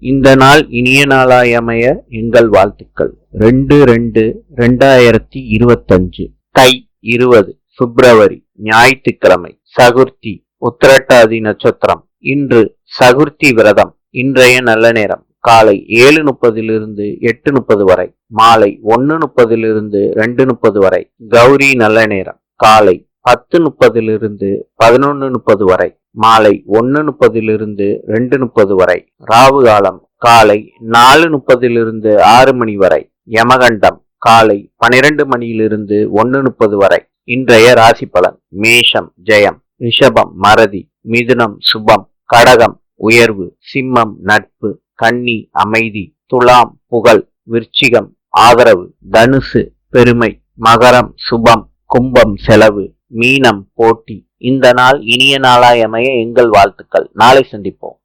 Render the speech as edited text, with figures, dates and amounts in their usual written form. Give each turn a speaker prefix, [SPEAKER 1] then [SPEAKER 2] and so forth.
[SPEAKER 1] இந்த நாள் இனிய நாளாயமைய எங்கள் வாழ்த்துக்கள். 2/2/2025 தை 20 பிப்ரவரி ஞாயிற்றுக்கிழமை. சகுர்த்தி உத்திரட்டாதி நட்சத்திரம். இன்று சகுர்த்தி விரதம். இன்றைய நல்ல நேரம் காலை 7:30 8:30 வரை, மாலை 1:30 2:30 வரை. கௌரி நல்ல நேரம் காலை 10:30 11:30 வரை, மாலை 1:30 2:30 வரை. ராவு காலம் காலை 4:30 6 மணி வரை. யமகண்டம் காலை 12 மணியிலிருந்து 1:30 வரை. இன்றைய ராசி பலன். மேஷம் ஜெயம், ரிஷபம் மறதி, மிதுனம் சுபம், கடகம் உயர்வு, சிம்மம் நட்பு, கன்னி அமைதி, துலாம் புகழ், விருச்சிகம் ஆதரவு, தனுசு பெருமை, மகரம் சுபம், கும்பம் செலவு, மீனம் போட்டி. இந்த நாள் இனிய நாளாய் அமைய எங்கள் வாழ்த்துக்கள். நாளை சந்திப்போம்.